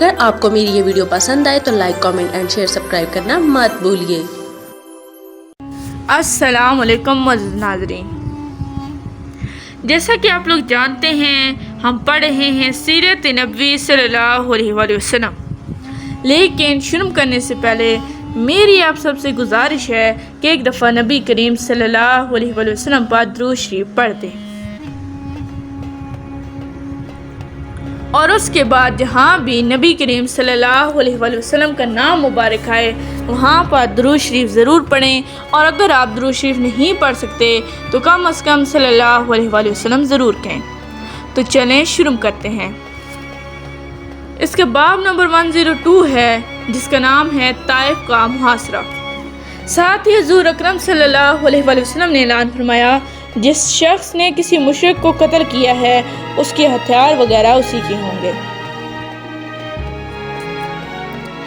اگر آپ کو میری یہ ویڈیو پسند آئے تو like comment and share subscribe کرنا مت بھولیے۔ السلام علیکم معزز ناظرین، جیسا کہ آپ لوگ جانتے ہیں ہم پڑھ رہے ہیں سیرت نبوی صلی اللہ علیہ وآلہ وسلم، لیکن شروع کرنے سے پہلے میری آپ سب سے گزارش ہے کہ ایک دفعہ نبی کریم صلی اللہ علیہ وآلہ وسلم پر درود شریف پڑھ دیں، اور اس کے بعد جہاں بھی نبی کریم صلی اللہ علیہ وآلہ وسلم کا نام مبارک آئے وہاں پر درود شریف ضرور پڑھیں، اور اگر آپ درود شریف نہیں پڑھ سکتے تو کم از کم صلی اللہ علیہ وآلہ وسلم ضرور کہیں۔ تو چلیں شروع کرتے ہیں۔ اس کے باب نمبر 102 ہے جس کا نام ہے طائف کا محاصرہ۔ ساتھ ہی حضور اکرم صلی اللہ علیہ وآلہ وسلم نے اعلان فرمایا، جس شخص نے کسی مشرک کو قتل کیا ہے اس کے ہتھیار وغیرہ اسی کے ہوں گے۔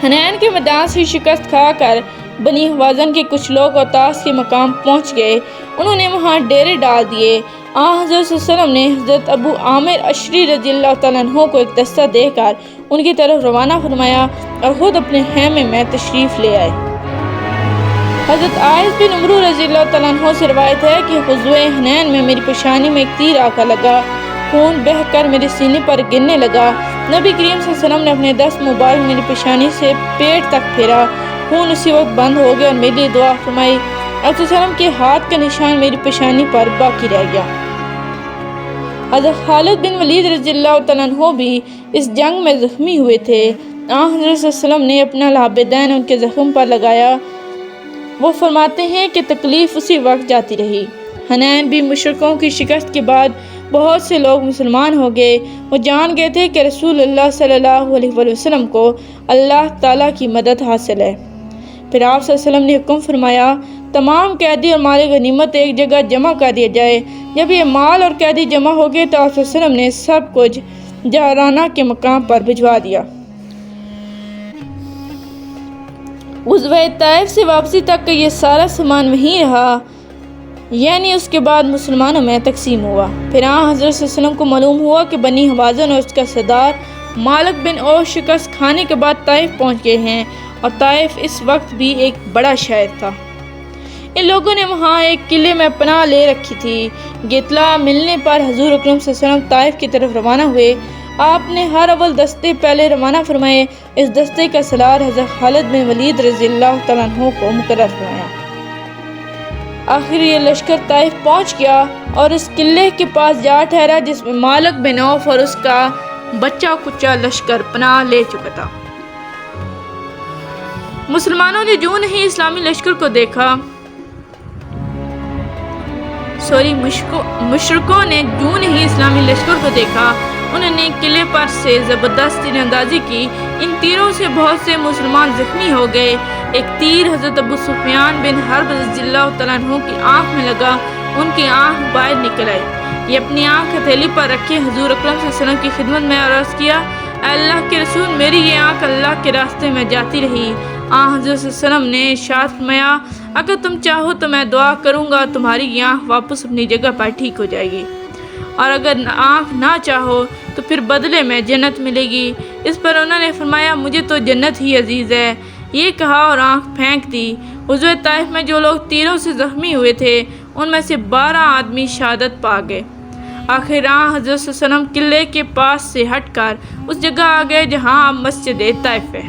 حنین کے میدان سے شکست کھا کر بنی حوازن کے کچھ لوگ اوتاس کے مقام پہنچ گئے، انہوں نے وہاں ڈیرے ڈال دیے۔ حضرت صلی اللہ علیہ وسلم نے حضرت ابو عامر اشری رضی اللہ تعالیٰ عنہ کو ایک دستہ دے کر ان کی طرف روانہ فرمایا اور خود اپنے خیمے میں تشریف لے آئے۔ حضرت عائذ بن عمرو رضی اللہ تعالیٰ عنہ سے روایت ہے کہ غزوہ حنین میں میری پیشانی میں ایک تیر آ کر لگا، خون بہہ کر میرے سینے پر گرنے لگا۔ نبی کریم صلی اللہ علیہ وسلم نے اپنے دست مبارک میری پیشانی سے پیٹ تک پھیرا، خون اسی وقت بند ہو گیا اور میرے لیے دعا فرمائی۔ آپ صلی اللہ علیہ وسلم کے ہاتھ کا نشان میری پیشانی پر باقی رہ گیا۔ حضرت خالد بن ولید رضی اللہ تعالیٰ عنہ بھی اس جنگ میں زخمی ہوئے تھے۔ حضرت صلی اللہ علیہ وسلم نے اپنا لعاب دین ان کے زخم پر لگایا۔ وہ فرماتے ہیں کہ تکلیف اسی وقت جاتی رہی۔ حنین بھی مشرکوں کی شکست کے بعد بہت سے لوگ مسلمان ہو گئے۔ وہ جان گئے تھے کہ رسول اللہ صلی اللہ علیہ وآلہ وسلم کو اللہ تعالیٰ کی مدد حاصل ہے۔ پھر آپ صلی اللہ علیہ وسلم نے حکم فرمایا، تمام قیدی اور مال غنیمت ایک جگہ جمع کر دیا جائے۔ جب یہ مال اور قیدی جمع ہو گئے تو آپ صلی اللہ علیہ وسلم نے سب کچھ جعرانہ کے مقام پر بھجوا دیا۔ غزوہ طائف سے واپسی تک کا یہ سارا سامان وہیں رہا، یعنی اس کے بعد مسلمانوں میں تقسیم ہوا۔ پھر حضرت صلی اللہ علیہ وسلم کو معلوم ہوا کہ بنی حوازن اور اس کا سردار مالک بن اوس شکست کھانے کے بعد طائف پہنچ گئے ہیں، اور طائف اس وقت بھی ایک بڑا شہر تھا۔ ان لوگوں نے وہاں ایک قلعے میں پناہ لے رکھی تھی۔ یہ اطلاع ملنے پر حضور اکرم صلی اللہ علیہ وسلم طائف کی طرف روانہ ہوئے۔ آپ نے ہر اول دستے پہلے روانہ فرمائے۔ اس دستے کا سالار حضرت خالد بن ولید رضی اللہ تعالیٰ عنہ کو مقرر فرمایا۔ آخر یہ لشکر طائف پہنچ گیا اور اس قلعے کے پاس جا ٹھہرا جس میں مالک بن اوف اور اس کا بچہ کچا لشکر پناہ لے چکا تھا۔ مسلمانوں نے جو نہیں اسلامی لشکر کو دیکھا مشرکوں نے جو نہیں اسلامی لشکر کو دیکھا انہوں نے قلعے پر سے زبردست تیر اندازی کی۔ ان تیروں سے بہت سے مسلمان زخمی ہو گئے۔ ایک تیر حضرت ابو سفیان بن حرب رضی اللہ تعالیٰ عنہ کی آنکھ میں لگا، ان کی آنکھ باہر نکل آئی۔ یہ اپنی آنکھ ہتھیلی پر رکھے حضور اکرم صلی اللہ علیہ وسلم کی خدمت میں عرض کیا، اے اللہ کے رسول، میری یہ آنکھ اللہ کے راستے میں جاتی رہی۔ حضرت صلی اللہ علیہ وسلم نے ارشاد فرمایا، اگر تم چاہو تو میں دعا کروں گا تمہاری یہ آنکھ واپس اپنی جگہ پر ٹھیک ہو جائے گی، اور اگر آنکھ نہ چاہو تو پھر بدلے میں جنت ملے گی۔ اس پر انہوں نے فرمایا، مجھے تو جنت ہی عزیز ہے۔ یہ کہا اور آنکھ پھینک دی۔ غزوہ طائف میں جو لوگ تیروں سے زخمی ہوئے تھے ان میں سے 12 آدمی شہادت پا گئے۔ آخر حضرت صلی اللہ علیہ وسلم قلعے کے پاس سے ہٹ کر اس جگہ آ گئے جہاں اب مسجد طائف ہے۔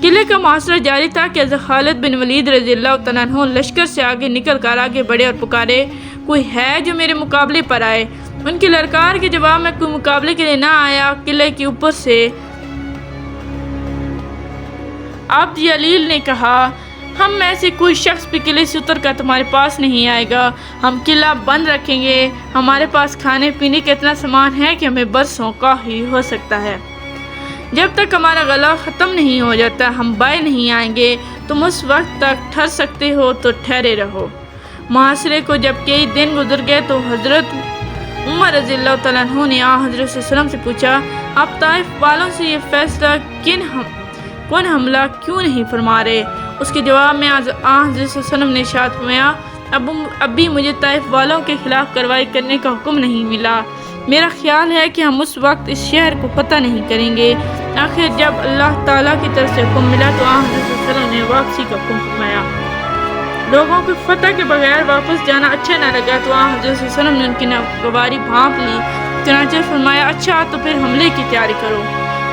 قلعے کا محاصرہ جاری تھا کہ حضرت خالد بن ولید رضی اللہ تعالیٰ عنہ لشکر سے آگے نکل کر آگے بڑھے اور پکارے، کوئی ہے جو میرے مقابلے پر آئے؟ ان کی للکار کے جواب میں کوئی مقابلے کے لیے نہ آیا۔ قلعے کے اوپر سے عبد یلیل نے کہا، ہم میں سے کوئی شخص بھی قلعے سے اتر کر تمہارے پاس نہیں آئے گا، ہم قلعہ بند رکھیں گے۔ ہمارے پاس کھانے پینے کا اتنا سامان ہے کہ ہمیں برسوں کا ہی ہو سکتا ہے۔ جب تک ہمارا غلہ ختم نہیں ہو جاتا ہم باہر نہیں آئیں گے۔ تم اس وقت تک ٹھہر سکتے ہو تو ٹھہرے رہو۔ محاصرے کو جب کئی دن گزر گئے تو حضرت عمر رضی اللہ تعالیٰ عنہ نے حضرت صلی اللہ علیہ وسلم سے پوچھا، آپ طائف والوں سے یہ فیصلہ کون حملہ کیوں نہیں فرما رہے؟ اس کے جواب میں حضرت صلی اللہ علیہ وسلم نے ارشاد فرمایا، اب بھی مجھے طائف والوں کے خلاف کارروائی کرنے کا حکم نہیں ملا۔ میرا خیال ہے کہ ہم اس وقت اس شہر کو فتح نہیں کریں گے۔ آخر جب اللہ تعالیٰ کی طرف سے حکم ملا تو آن حضرت صلی اللہ علیہ وسلم نے واپسی کا حکم فرمایا۔ لوگوں کو فتح کے بغیر واپس جانا اچھا نہ لگا تو آن حضرت صلی اللہ علیہ وسلم نے ان کی ناگواری بھانپ لی، چنانچہ فرمایا اچھا تو پھر حملے کی تیاری کرو۔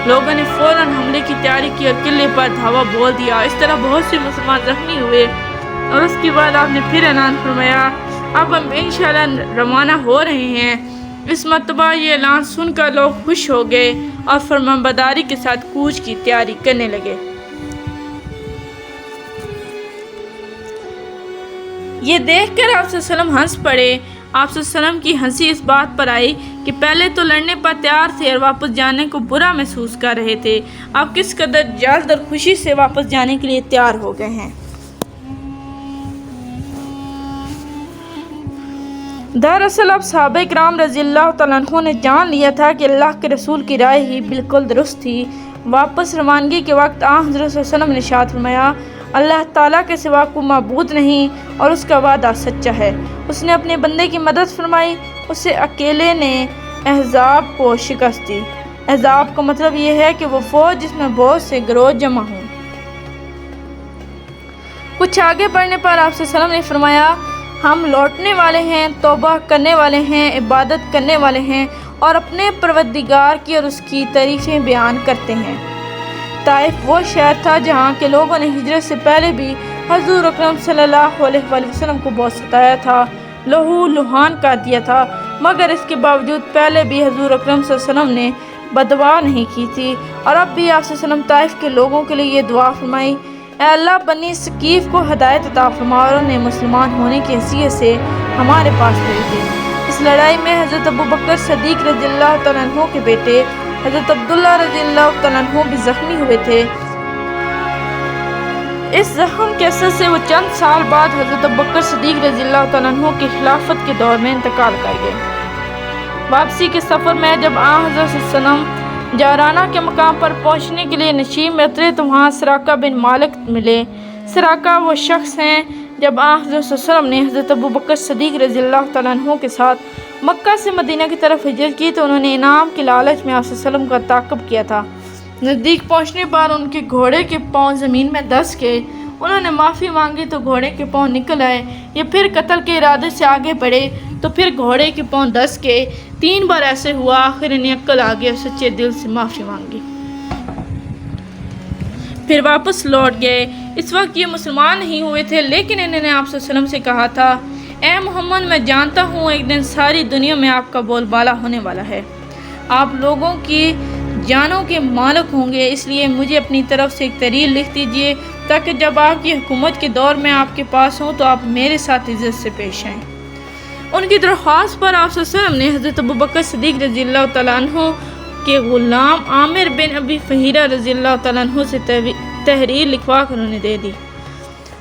لوگوں نے فوراً حملے کی تیاری کی اور قلعے پر دھاوا بول دیا۔ اس طرح بہت سے مسلمان زخمی ہوئے اور اس کے بعد آپ نے پھر اعلان فرمایا اب ہم انشاءاللہ روانہ ہو رہے ہیں۔ اس مرتبہ یہ اعلان سن کر لوگ خوش ہو گئے اور فرمانبرداری کے ساتھ کوچ کی تیاری کرنے لگے۔ یہ دیکھ کر آپ صلی اللہ علیہ وسلم ہنس پڑے۔ آپ صلی اللہ علیہ وسلم کی ہنسی اس بات پر آئی کہ پہلے تو لڑنے پر تیار تھے اور واپس جانے کو برا محسوس کر رہے تھے، اب کس قدر جلد اور خوشی سے واپس جانے کے لیے تیار ہو گئے ہیں۔ دراصل اب صحابہ کرام رضی اللہ تعالیٰ عنہ نے جان لیا تھا کہ اللہ کے رسول کی رائے ہی بالکل درست تھی۔ واپس روانگی کے وقت آن حضرت صلی اللہ علیہ وسلم نے ارشاد فرمایا اللہ تعالیٰ کے سوا کوئی معبود نہیں اور اس کا وعدہ سچا ہے۔ اس نے اپنے بندے کی مدد فرمائی، اسے اکیلے نے احزاب کو شکست دی۔ احزاب کا مطلب یہ ہے کہ وہ فوج جس میں بہت سے گروہ جمع ہوں۔ کچھ آگے بڑھنے پر آپ صلی اللہ علیہ وسلم نے فرمایا ہم لوٹنے والے ہیں، توبہ کرنے والے ہیں، عبادت کرنے والے ہیں اور اپنے پروردگار کی اور اس کی تعریفیں بیان کرتے ہیں۔ طائف وہ شہر تھا جہاں کے لوگوں نے ہجرت سے پہلے بھی حضور اکرم صلی اللہ علیہ وآلہ وسلم کو بہت ستایا تھا، لہو لہان کر دیا تھا، مگر اس کے باوجود پہلے بھی حضور اکرم صلی اللہ علیہ وسلم نے بددعا نہیں کی تھی، اور اب بھی آپ صلی اللہ علیہ وسلم طائف کے لوگوں کے لیے یہ دعا فرمائی اے اللہ بنی ثقیف کو ہدایت عطا فرما اور انہیں مسلمان ہونے کی حیثیت سے ہمارے پاس بھیج دے۔ اس لڑائی میں حضرت ابوبکر صدیق رضی اللہ تعالیٰ عنہ کے بیٹے حضرت عبداللہ رضی اللہ تعالیٰ عنہ بھی زخمی ہوئے تھے۔ اس زخم کے اثر سے وہ چند سال بعد حضرت ابوبکر صدیق رضی اللہ تعالیٰ عنہ کی خلافت کے دور میں انتقال کر گئے۔ واپسی کے سفر میں جب آن حضرت صلی اللہ علیہ وسلم جارانہ کے مقام پر پہنچنے کے لیے نشیم میں اترے تو وہاں سراقہ بن مالک ملے۔ سراقہ وہ شخص ہیں جب آن حضرت صلی اللہ علیہ وسلم نے حضرت ابوبکر صدیق رضی اللہ تعالیٰ عنہ کے ساتھ مکہ سے مدینہ کی طرف ہجرت کی تو انہوں نے انعام کے لالچ میں آپ صلی اللہ علیہ وسلم کا تعاقب کیا تھا۔ نزدیک پہنچنے پر ان کے گھوڑے کے پاؤں زمین میں دھس گئے۔ انہوں نے معافی مانگی تو گھوڑے کے پاؤں نکل آئے۔ یہ پھر قتل کے ارادے سے آگے بڑھے تو پھر گھوڑے کے پاؤں دھس گئے۔ 3 بار ایسے ہوا، آخر انہیں عقل آ گئی اور سچے دل سے معافی مانگی، پھر واپس لوٹ گئے۔ اس وقت یہ مسلمان نہیں ہوئے تھے، لیکن انہوں نے آپ صلی اللہ علیہ وسلم سے کہا تھا اے محمد میں جانتا ہوں ایک دن ساری دنیا میں آپ کا بول بالا ہونے والا ہے، آپ لوگوں کی جانوں کے مالک ہوں گے، اس لیے مجھے اپنی طرف سے ایک تحریر لکھ دیجئے تاکہ جب آپ کی حکومت کے دور میں آپ کے پاس ہوں تو آپ میرے ساتھ عزت سے پیش آئیں۔ ان کی درخواست پر آپ صلی اللہ علیہ وسلم نے حضرت ابوبکر صدیق رضی اللہ تعالیٰ عنہ کے غلام عامر بن ابی فہیرہ رضی اللہ تعالیٰ عنہ سے تحریر لکھوا کر انہیں دے دی۔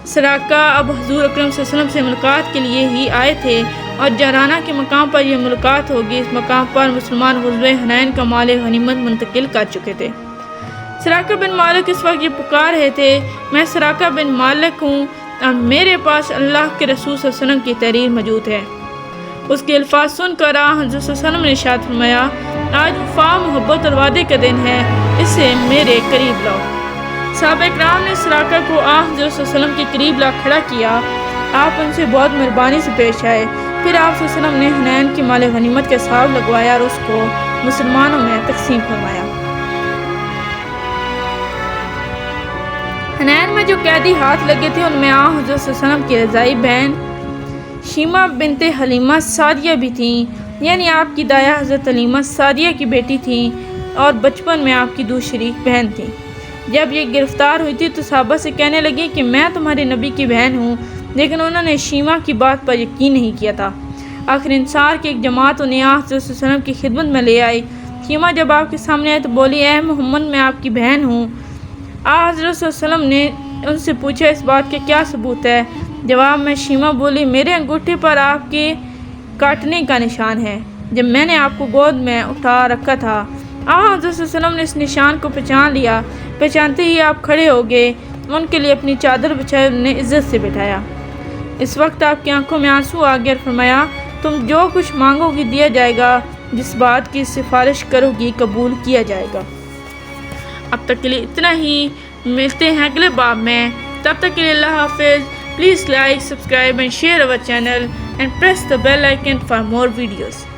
سراقہ اب حضور اکرم صلی اللہ علیہ وسلم سے ملاقات کے لیے ہی آئے تھے اور جارانہ کے مقام پر یہ ملاقات ہوگی۔ اس مقام پر مسلمان غزوہ حنین کا مال غنیمت منتقل کر چکے تھے۔ سراقہ بن مالک اس وقت یہ پکار رہے تھے میں سراقہ بن مالک ہوں اور میرے پاس اللہ کے رسول صلی اللہ علیہ وسلم کی تحریر موجود ہے۔ اس کے الفاظ سن کر حضرت صلی اللہ علیہ وسلم نے ارشاد فرمایا آج وفا محبت اور وعدے کا دن ہے، اسے میرے قریب لاؤ۔ صحابہ کرام نے سراقہ کو حضرت صلی اللہ علیہ وسلم کے قریب لا کھڑا کیا۔ آپ ان سے بہت مہربانی سے پیش آئے۔ پھر آپ صلی اللہ علیہ وسلم نے حنین کی مال غنیمت کے حساب لگوایا اور اس کو مسلمانوں میں تقسیم فرمایا۔ حنین میں جو قیدی ہاتھ لگے تھے ان میں حضرت صلی اللہ علیہ وسلم کی رضائی بہن شیمہ بنت حلیمہ سعدیہ بھی تھیں، یعنی آپ کی دایا حضرت حلیمہ سعدیہ کی بیٹی تھیں اور بچپن میں آپ کی دوسری بہن تھیں۔ جب یہ گرفتار ہوئی تھی تو صحابہ سے کہنے لگی کہ میں تمہارے نبی کی بہن ہوں، لیکن انہوں نے شیمہ کی بات پر یقین نہیں کیا تھا۔ آخر انصار کی ایک جماعت انہیں حضرت صلی اللہ علیہ وسلم کی خدمت میں لے آئی۔ شیمہ جب آپ کے سامنے آئی تو بولی اے محمد میں آپ کی بہن ہوں۔ حضرت صلی اللہ علیہ وسلم نے ان سے پوچھا اس بات کے کیا ثبوت ہے؟ جواب میں شیمہ بولی میرے انگوٹھے پر آپ کے کاٹنے کا نشان ہے جب میں نے آپ کو گود میں اٹھا رکھا تھا۔ حضرت صلی اللہ علیہ وسلم نے اس نشان کو پہچان لیا۔ پہچانتے ہی آپ کھڑے ہو گئے، ان کے لیے اپنی چادر بچھائے انہیں عزت سے بٹھایا۔ اس وقت آپ کی آنکھوں میں آنسو آ گئے اور فرمایا تم جو کچھ مانگو گی دیا جائے گا، جس بات کی سفارش کرو گی قبول کیا جائے گا۔ اب تک کے لیے اتنا ہی، ملتے ہیں اگلے باب میں، تب تک کے لیے اللہ حافظ۔ Please like, subscribe and share our channel and press the bell icon for more videos.